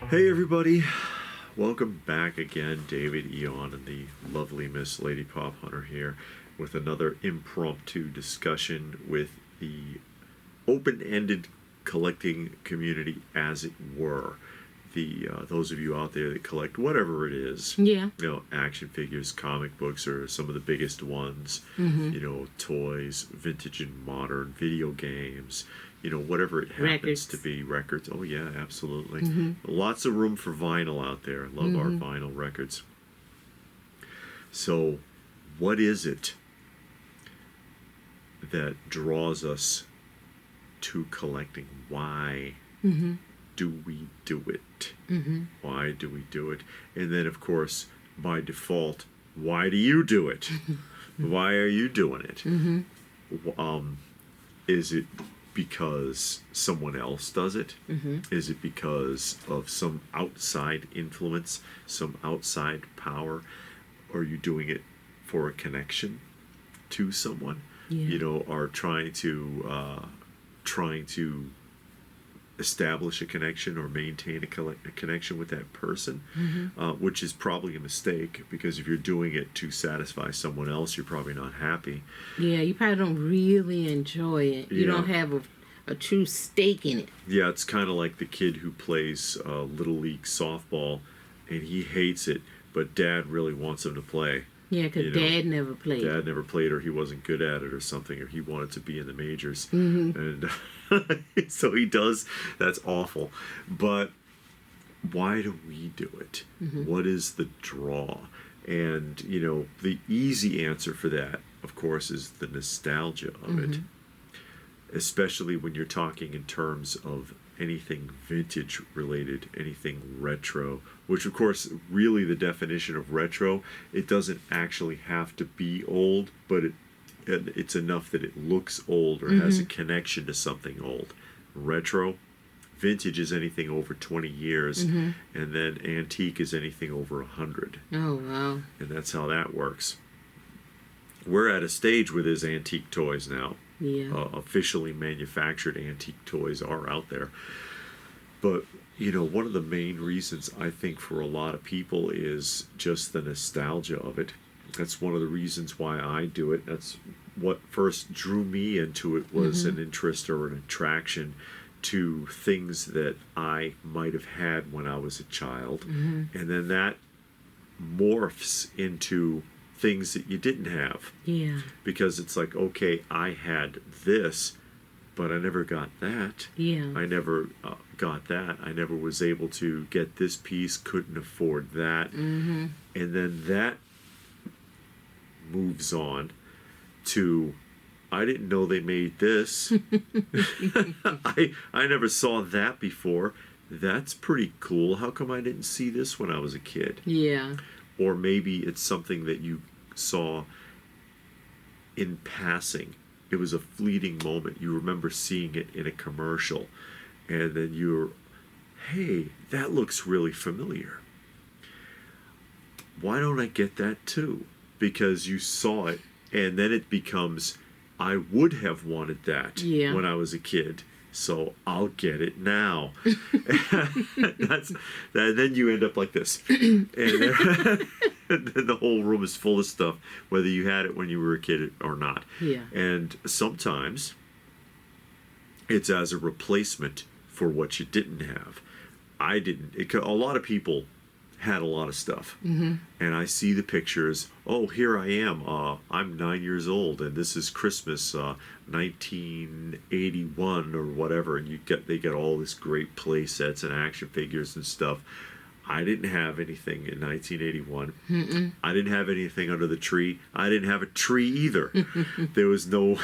Hey everybody, welcome back again. David Eon and the lovely Miss Lady Pop Hunter here with another impromptu discussion with the open-ended collecting community, as it were. Those of you out there that collect whatever it is, action figures, comic books are some of the biggest ones, toys, vintage and modern, video games, whatever it happens to be, records. Oh yeah, absolutely. Lots of room for vinyl out there. Love our vinyl records. So what is it that draws us to collecting? Why do we do it? Why do we do it? And then, of course, by default, why do you do it? Why are you doing it? Is it because someone else does it? Is it because of some outside influence, some outside power? Are you doing it for a connection to someone? Are trying to establish a connection or maintain a connection with that person, which is probably a mistake, because if you're doing it to satisfy someone else, you're probably not happy. Yeah, you probably don't really enjoy it. You don't have a true stake in it. Yeah, it's kind of like the kid who plays Little League softball, and he hates it, but Dad really wants him to play. Yeah, because Dad never played. Dad never played, or he wasn't good at it or something, or he wanted to be in the majors. And so he does. That's awful. But why do we do it? What is the draw? And, the easy answer for that, of course, is the nostalgia of it. Especially when you're talking in terms of anything vintage related, anything retro, which of course, really the definition of retro, it doesn't actually have to be old, but it's enough that it looks old or has a connection to something old. Retro, vintage is anything over 20 years, and then antique is anything over 100. Oh, wow. And that's how that works. We're at a stage where there's antique toys now. Yeah. Officially manufactured antique toys are out there. But, one of the main reasons I think for a lot of people is just the nostalgia of it. That's one of the reasons why I do it. That's what first drew me into it, was an interest or an attraction to things that I might have had when I was a child. And then that morphs into things that you didn't have. Yeah. Because it's like, okay, I had this, but I never got that. Yeah. I never got that. I never was able to get this piece, couldn't afford that. And then that moves on to, I didn't know they made this. I never saw that before. That's pretty cool. How come I didn't see this when I was a kid? Yeah. Or maybe it's something that you saw in passing. It was a fleeting moment. You remember seeing it in a commercial, and then you're, hey, that looks really familiar. Why don't I get that too? Because you saw it, and then it becomes, I would have wanted that when I was a kid, so I'll get it now. Then you end up like this. And then the whole room is full of stuff, whether you had it when you were a kid or not. Yeah. And sometimes it's as a replacement for what you didn't have. I didn't. A lot of people had a lot of stuff. And I see the pictures. Oh, here I am. I'm 9 years old, and this is Christmas 1981 or whatever, and they get all this great play sets and action figures and stuff. I didn't have anything in 1981. I didn't have anything under the tree. I didn't have a tree either. There was no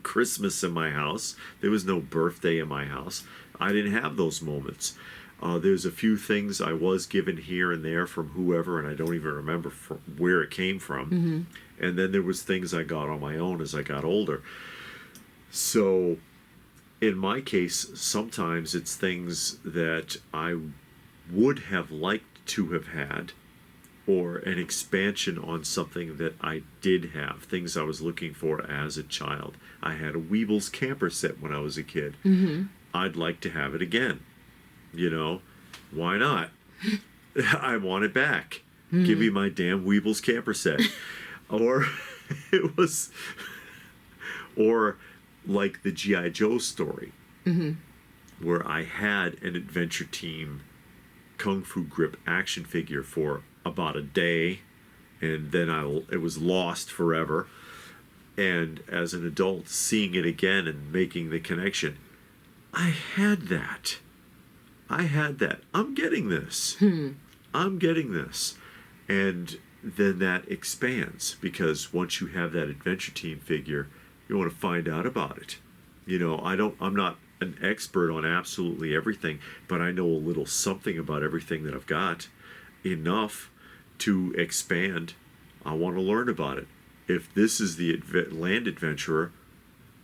Christmas in my house. There was no birthday in my house. I didn't have those moments. There's a few things I was given here and there from whoever, and I don't even remember where it came from. And then there was things I got on my own as I got older. So in my case, sometimes it's things that I would have liked to have had, or an expansion on something that I did have, things I was looking for as a child. I had a Weebles camper set when I was a kid. I'd like to have it again. Why not? I want it back. Give me my damn Weebles camper set. Or it was, or like the G.I. Joe story, where I had an Adventure Team Kung Fu Grip action figure for about a day, and then it was lost forever. And as an adult, seeing it again and making the connection, I had that. I'm getting this. I'm getting this. And then that expands, because once you have that Adventure Team figure, you want to find out about it. You know, I'm not an expert on absolutely everything, but I know a little something about everything that I've got, enough to expand. I want to learn about it. If this is the land adventurer,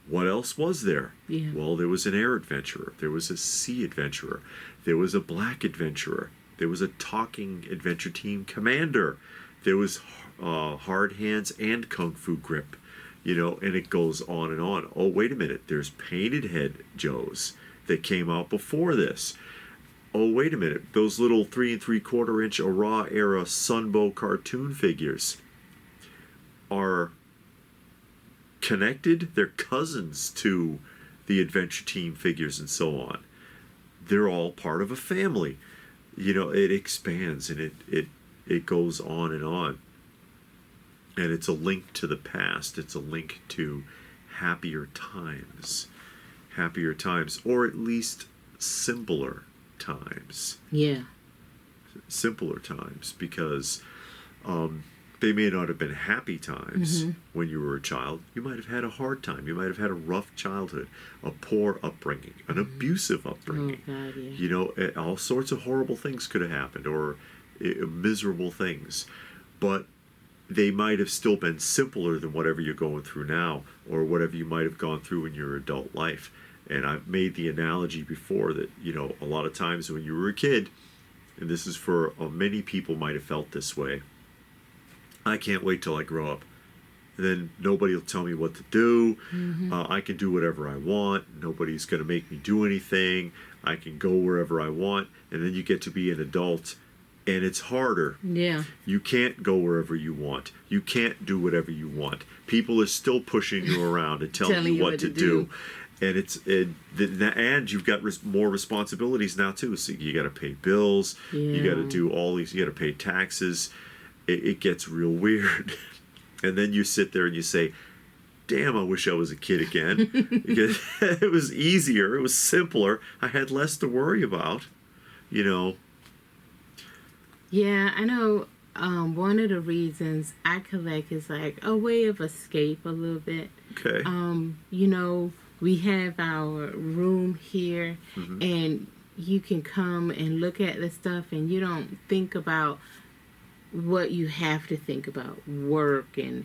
what else was there? Yeah. Well, there was an air adventurer. There was a sea adventurer. There was a black adventurer. There was a talking Adventure Team commander. There was hard hands and Kung Fu Grip. You know, and it goes on and on. Oh, wait a minute. There's Painted Head Joes that came out before this. Oh, wait a minute. Those little 3 3/4 inch Ara era Sunbow cartoon figures are connected. They're cousins to the Adventure Team figures and so on. They're all part of a family. You know, it expands and it goes on and on. And it's a link to the past. It's a link to happier times. Happier times, or at least simpler times. Yeah. Simpler times, because they may not have been happy times when you were a child. You might have had a hard time. You might have had a rough childhood, a poor upbringing, an abusive upbringing. Oh, God, yeah. You know, all sorts of horrible things could have happened, or miserable things. But they might have still been simpler than whatever you're going through now, or whatever you might have gone through in your adult life. And I've made the analogy before that, you know, a lot of times when you were a kid, and this is for many people might have felt this way, I can't wait till I grow up. Then nobody will tell me what to do. I can do whatever I want. Nobody's going to make me do anything. I can go wherever I want. And then you get to be an adult, and it's harder. Yeah. You can't go wherever you want. You can't do whatever you want. People are still pushing you around and telling you what to do. And and you've got more responsibilities now too. So you got to pay bills. Yeah. You got to do all these. You got to pay taxes. It gets real weird. And then you sit there and you say, damn, I wish I was a kid again. Because it was easier. It was simpler. I had less to worry about, you know. Yeah, I know one of the reasons I collect is like a way of escape a little bit. Okay. You know, we have our room here, and you can come and look at the stuff, and you don't think about what you have to think about, work and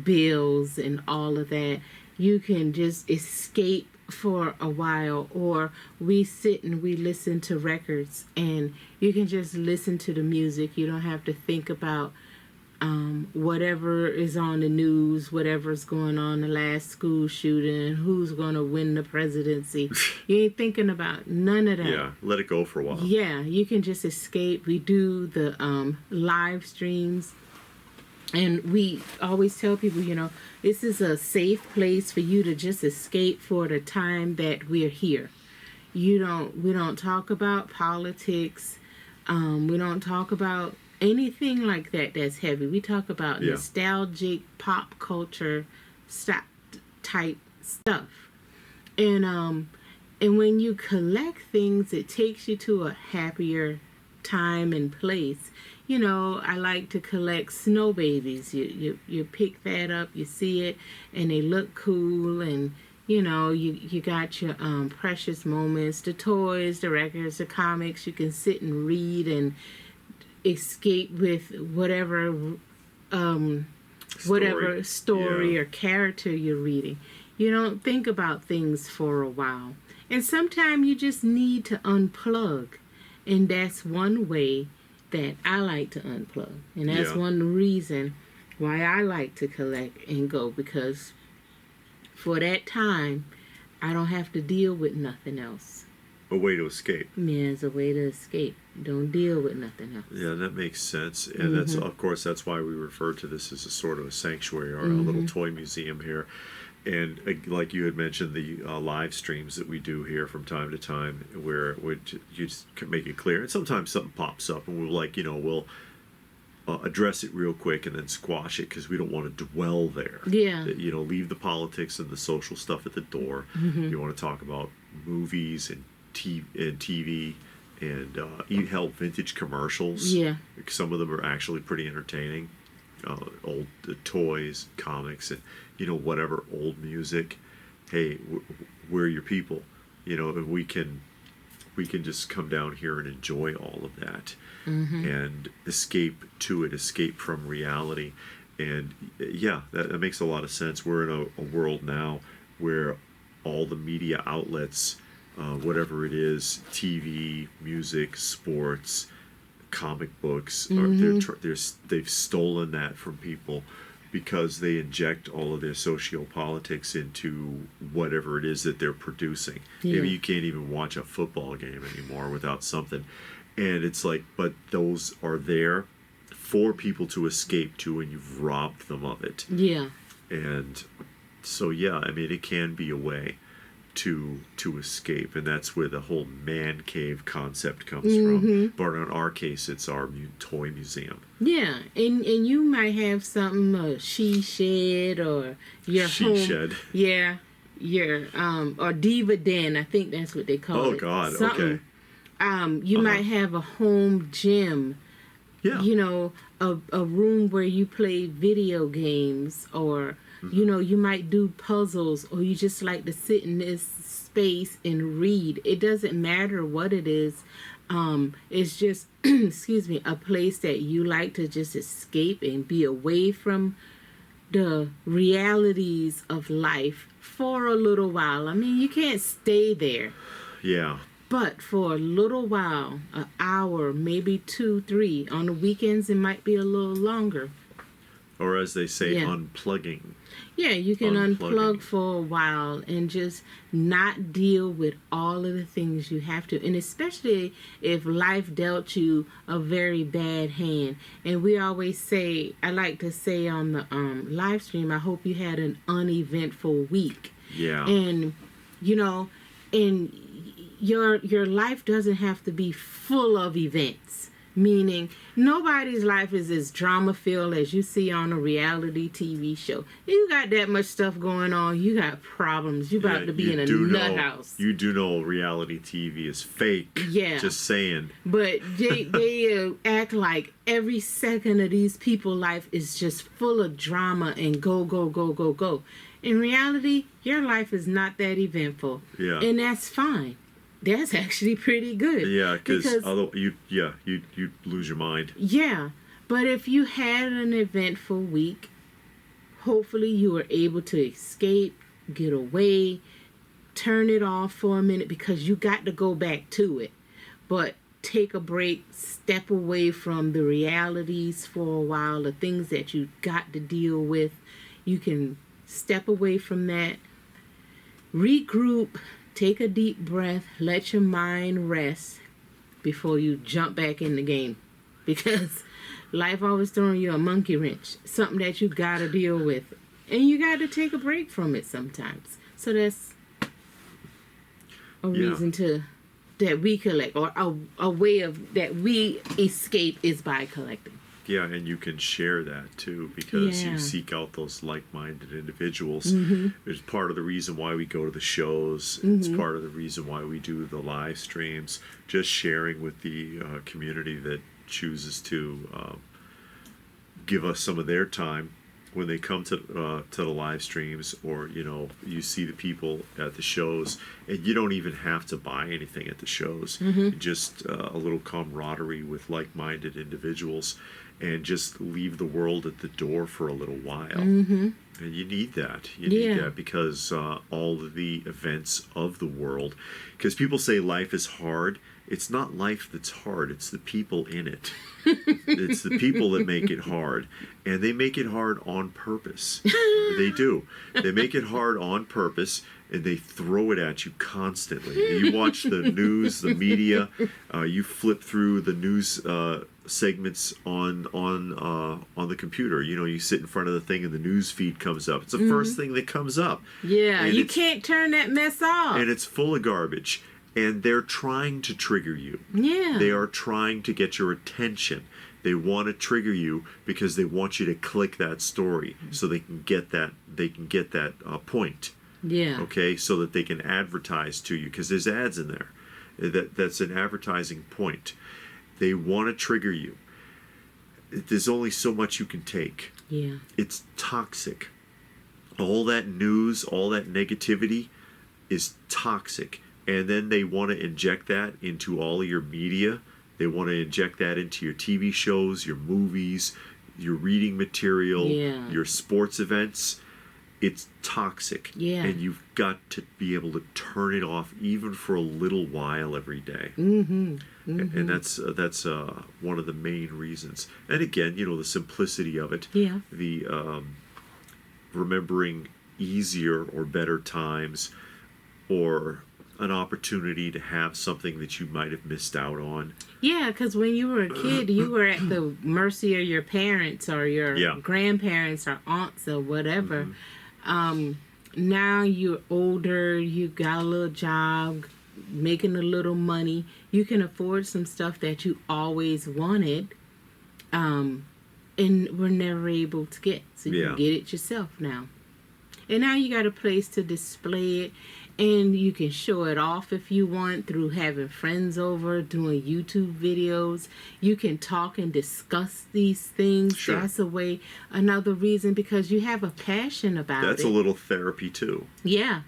bills and all of that. You can just escape for a while, or we sit and we listen to records, and you can just listen to the music. You don't have to think about whatever is on the news, whatever's going on, the last school shooting, who's going to win the presidency. You ain't thinking about none of that. Yeah, let it go for a while. Yeah, you can just escape. We do the live streams, and we always tell people, you know, this is a safe place for you to just escape for the time that we're here. We don't talk about politics. We don't talk about anything like that that's heavy. We talk about nostalgic pop culture type stuff. And when you collect things, it takes you to a happier time and place. You know, I like to collect snow babies. You pick that up, you see it, and they look cool, and you know, you got your precious moments, the toys, the records, the comics. You can sit and read and escape with whatever story or character you're reading. You don't think about things for a while. And sometimes you just need to unplug. And that's one way that I like to unplug. And that's one reason why I like to collect and go, because for that time, I don't have to deal with nothing else. A way to escape. Yeah, it's a way to escape. Don't deal with nothing else. Yeah, that makes sense. And that's, of course, that's why we refer to this as a sort of a sanctuary or a little toy museum here. And like you had mentioned, the live streams that we do here from time to time, where you just can make it clear. And sometimes something pops up, and we'll address it real quick and then squash it because we don't want to dwell there. Yeah. Leave the politics and the social stuff at the door. You want to talk about movies and TV and even help vintage commercials. Yeah. Some of them are actually pretty entertaining. Old toys, comics, and whatever old music. Hey, we're your people. And we can just come down here and enjoy all of that and escape to it, escape from reality. And yeah, that makes a lot of sense. We're in a world now where all the media outlets, whatever it is, TV, music, sports, comic books, they've stolen that from people because they inject all of their sociopolitics into whatever it is that they're producing. Yeah. Maybe you can't even watch a football game anymore without something. And it's like, but those are there for people to escape to, and you've robbed them of it. Yeah. And so, yeah, I mean, it can be a way to escape, and that's where the whole man cave concept comes from. But in our case, it's our toy museum. Yeah, and you might have something, a she shed or your home shed. Yeah, your or diva den. I think that's what they call it. Oh God, something. okay. You might have a home gym. Yeah. A room where you play video games, or you might do puzzles, or you just like to sit in this space and read. It doesn't matter what it is. It's just, excuse me, a place that you like to just escape and be away from the realities of life for a little while. I mean, you can't stay there. Yeah. But for a little while, an hour, maybe 2, 3. On the weekends, it might be a little longer. Or as they say, unplugging. Yeah, you can unplug for a while and just not deal with all of the things you have to. And especially if life dealt you a very bad hand. And we always say, I like to say on the live stream, I hope you had an uneventful week. Yeah. And, and your life doesn't have to be full of events. Meaning, nobody's life is as drama-filled as you see on a reality TV show. You got that much stuff going on. You got problems. You about to be in a nut house. You do know reality TV is fake. Yeah. Just saying. But they act like every second of these people's life is just full of drama and go, go, go, go, go. In reality, your life is not that eventful. Yeah. And that's fine. That's actually pretty good. Yeah, because although you'd lose your mind. Yeah, but if you had an eventful week, hopefully you were able to escape, get away, turn it off for a minute because you got to go back to it. But take a break, step away from the realities for a while, the things that you got to deal with. You can step away from that, regroup. Take a deep breath, let your mind rest before you jump back in the game. Because life always throwing you a monkey wrench, something that you got to deal with. And you got to take a break from it sometimes. So that's a reason that we collect, or a way of that we escape is by collecting. Yeah, and you can share that too because you seek out those like-minded individuals. It's part of the reason why we go to the shows. It's part of the reason why we do the live streams. Just sharing with the community that chooses to give us some of their time when they come to the live streams, or you see the people at the shows, and you don't even have to buy anything at the shows. Just a little camaraderie with like-minded individuals. And just leave the world at the door for a little while. And you need that. You need that because all of the events of the world. Because people say life is hard. It's not life that's hard. It's the people in it. It's the people that make it hard. And they make it hard on purpose. They do. They make it hard on purpose. and they throw it at you constantly. You watch the news, the media, you flip through the news segments on the computer. You know, you sit in front of the thing and the news feed comes up. It's the first thing that comes up. Yeah, and you can't turn that mess off. And it's full of garbage. And they're trying to trigger you. Yeah. They are trying to get your attention. They want to trigger you because they want you to click that story so they can get that point. Yeah. Okay, so that they can advertise to you, because there's ads in there. That's an advertising point. They want to trigger you. There's only so much you can take. Yeah. It's toxic. All that news, all that negativity is toxic. And then they want to inject that into all of your media. They want to inject that into your TV shows, your movies, your reading material, your sports events. It's toxic. Yeah. And you've got to be able to turn it off even for a little while every day. Mm-hmm. Mm-hmm. And that's one of the main reasons. And again, you know, the simplicity of it. Yeah. The remembering easier or better times, or an opportunity to have something that you might have missed out on. Yeah, because when you were a kid, you were at the mercy of your parents or your grandparents or aunts or whatever. Now you're older, you got a little job, making a little money. You can afford some stuff that you always wanted, and were never able to get. So you can get it yourself now. And now you got a place to display it. And you can show it off if you want through having friends over, doing YouTube videos. You can talk and discuss these things. Sure. That's another reason, because you have a passion about it. That's a little therapy too. Yeah.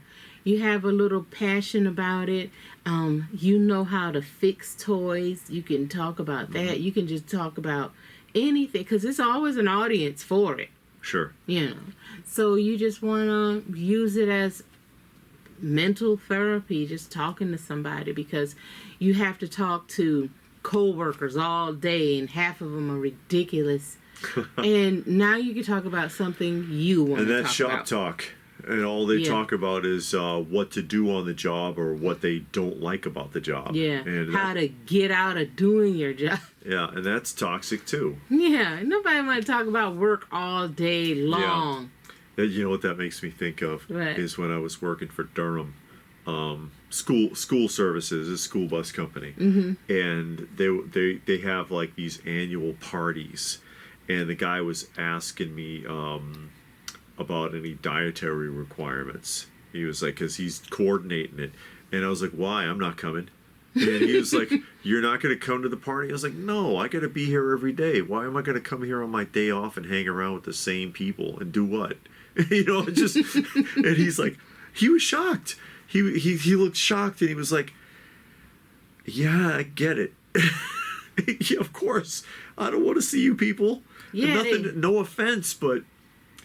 You have a little passion about it. You know how to fix toys. You can talk about that. You can just talk about anything, because there's always an audience for it. Sure. You know. So you just want to use it as mental therapy, just talking to somebody, because you have to talk to co-workers all day and half of them are ridiculous. And now you can talk about something you want to talk about. And that's shop talk. And all they talk about is what to do on the job or what they don't like about the job. Yeah. And how to get out of doing your job. Yeah, and that's toxic too. Yeah. Nobody want to talk about work all day long. Yeah. You know what that makes me think of Right. is when I was working for Durham School Services, a school bus company, and they have like these annual parties, and the guy was asking me about any dietary requirements. He was like, because he's coordinating it, and I was like, why? I'm not coming. And he was like, you're not going to come to the party? I was like, no, I got to be here every day. Why am I going to come here on my day off and hang around with the same people and do what? You know, just, and he's like, he was shocked. He looked shocked, and he was like, yeah, I get it. Yeah, of course. I don't want to see you people. Yeah, no offense, but,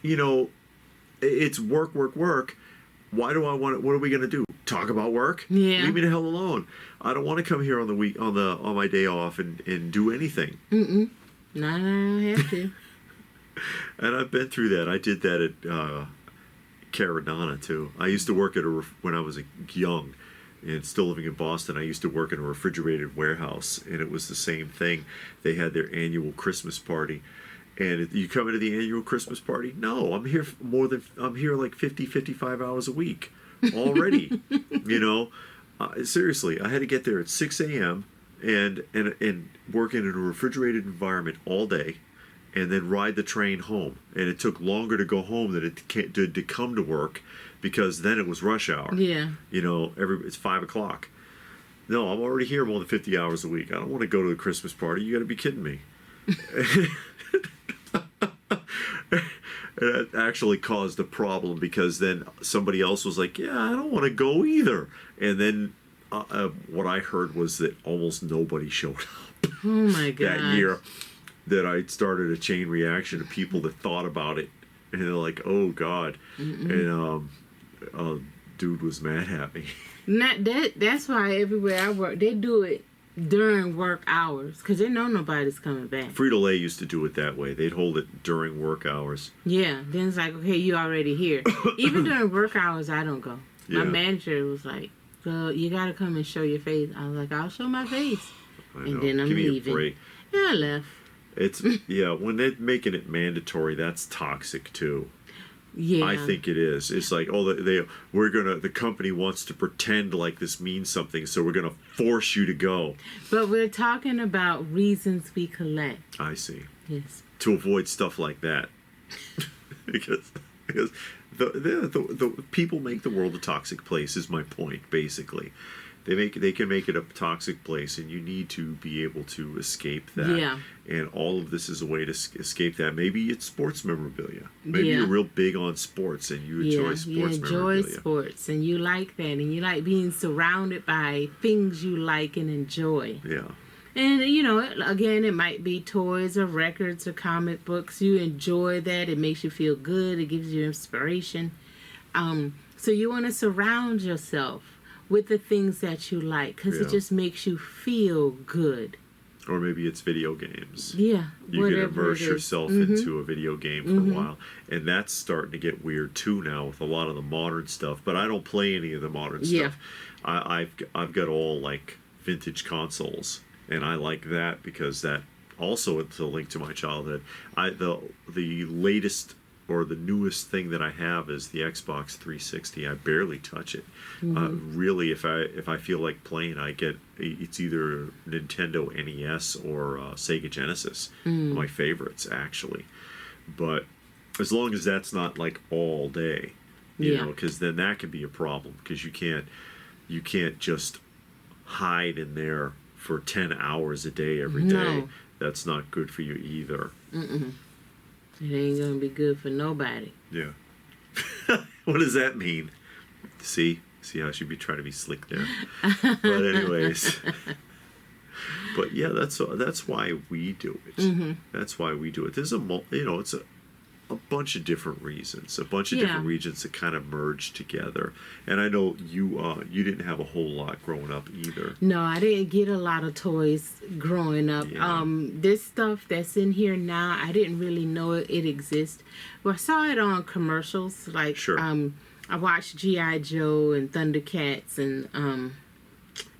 you know, it's work. Why do I want it? What are we going to do? Talk about work? Yeah. Leave me the hell alone. I don't want to come here on my day off and do anything. No, I don't have to. And I've been through that. I did that at Caradonna too. I used to work when I was young and still living in Boston. I used to work in a refrigerated warehouse, and it was the same thing. They had their annual Christmas party. And you coming to the annual Christmas party? No, I'm here like 50, 55 hours a week already. You know, seriously, I had to get there at 6 a.m. and work in a refrigerated environment all day, and then ride the train home. And it took longer to go home than it did to come to work, because then it was rush hour. Yeah. You know, it's 5 o'clock. No, I'm already here more than 50 hours a week. I don't want to go to the Christmas party. You got to be kidding me. That actually caused a problem, because then somebody else was like, yeah, I don't want to go either. And then what I heard was that almost nobody showed up. Oh my God. That year, that I started a chain reaction of people that thought about it, and they're like, oh God. And dude was mad at me. That's why everywhere I work, they do it during work hours, because they know nobody's coming back. Frito-Lay used to do it that way. They'd hold it during work hours. Yeah, then it's like, okay, you already here. Even during work hours, I don't go. My Yeah. manager was like, "Well, you got to come and show your face." I was like, "I'll show my face," I and know. then I'm Give me leaving. a break. Yeah, I left. It's yeah, when they're making it mandatory, that's toxic too. Yeah, I think it is. It's like, oh, the company wants to pretend like this means something, so we're gonna force you to go. but we're talking about reasons we collect. I see. Yes. To avoid stuff like that, because the people make the world a toxic place. Is my point basically. They can make it a toxic place, and you need to be able to escape that. Yeah. And all of this is a way to escape that. Maybe it's sports memorabilia. Maybe Yeah. you're real big on sports and you enjoy sports you enjoy memorabilia. sports, and you like that, and you like being surrounded by things you like and enjoy. Yeah. And again, it might be toys or records or comic books. You enjoy that. It makes you feel good. It gives you inspiration. So you want to surround yourself with the things that you like, because it Yeah. just makes you feel good. Or maybe it's video games. Yeah, You can whatever immerse it is. yourself into a video game for a while. And that's starting to get weird too now with a lot of the modern stuff. But I don't play any of the modern Yeah. stuff. I've got all like vintage consoles, and I like that because that also it's a link to my childhood. The latest or the newest thing that I have is the Xbox 360. I barely touch it. Really, if I feel like playing, it's either Nintendo NES or Sega Genesis. My favorites actually, but as long as that's not like all day, you Yeah. know, because then that can be a problem because you can't just hide in there for 10 hours a day every day. No. That's not good for you either. It ain't gonna be good for nobody. Yeah. What does that mean? See how I should be trying to be slick there. But anyways, but yeah, that's why we do it. That's why we do it. There's it's a bunch of different reasons, a bunch of different regions that kind of merge together. And I know you didn't have a whole lot growing up either. No, I didn't get a lot of toys growing up. Yeah. This stuff that's in here now, I didn't really know it exists. Well, I saw it on commercials. Like, Sure. I watched G.I. Joe and Thundercats and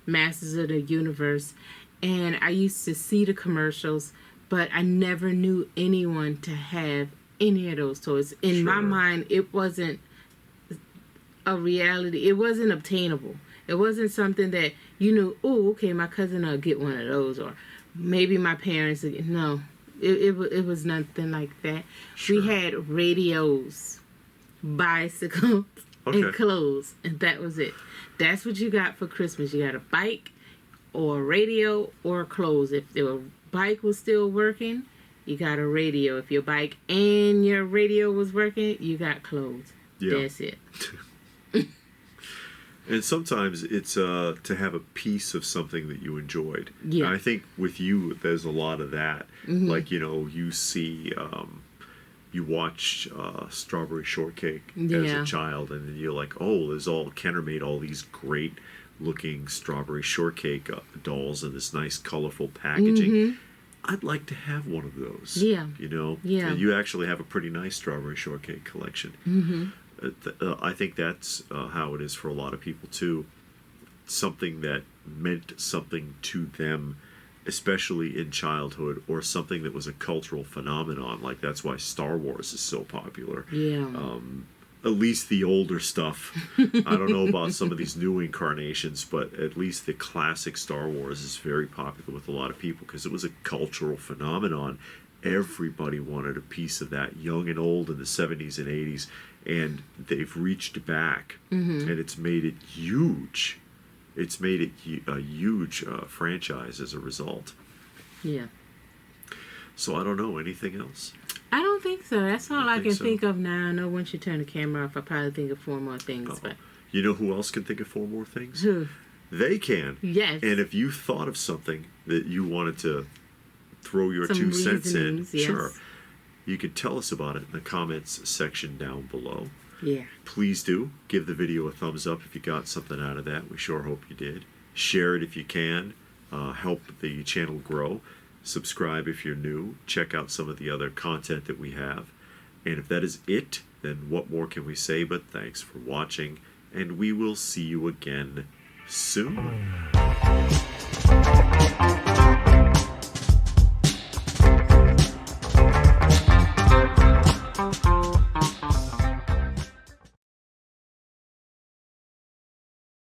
Masters of the Universe. And I used to see the commercials, but I never knew anyone to have any of those toys. In my Sure. mind, it wasn't a reality. It wasn't obtainable. It wasn't something that you knew, oh, okay, my cousin will get one of those, or maybe my parents. No, it was nothing like that. Sure. We had radios, bicycles, Okay. and clothes, and that was it. That's what you got for Christmas. You got a bike, or a radio, or clothes. If the bike was still working, you got a radio. If your bike and your radio was working, you got clothes. Yeah. That's it. And sometimes it's to have a piece of something that you enjoyed. Yeah. And I think with you, there's a lot of that. Like, you see, you watch Strawberry Shortcake as Yeah. a child, and then you're like, Kenner made all these great looking Strawberry Shortcake dolls in this nice colorful packaging. I'd like to have one of those. Yeah. Yeah. And you actually have a pretty nice Strawberry Shortcake collection. I think that's how it is for a lot of people too. Something that meant something to them, especially in childhood, or something that was a cultural phenomenon. Like that's why Star Wars is so popular. Yeah. At least the older stuff. I don't know about some of these new incarnations, but at least the classic Star Wars is very popular with a lot of people because it was a cultural phenomenon. Everybody wanted a piece of that, young and old, in the 70s and 80s, and they've reached back, and it's made it huge. It's made it a huge franchise as a result. Yeah. So I don't know, anything else? I don't think so. That's all I can so? think of now. I know once you turn the camera off, I'll probably think of 4 more things. But You know who else can think of 4 more things? who? They can. Yes. And if you thought of something that you wanted to throw your Some 2 cents in, reasonings, yes. sure, you can tell us about it in the comments section down below. Yeah. Please do give the video a thumbs up if you got something out of that. We sure hope you did. Share it if you can. Help the channel grow. Subscribe if you're new. Check out some of the other content that we have. And if that is it, then what more can we say but thanks for watching, and we will see you again soon.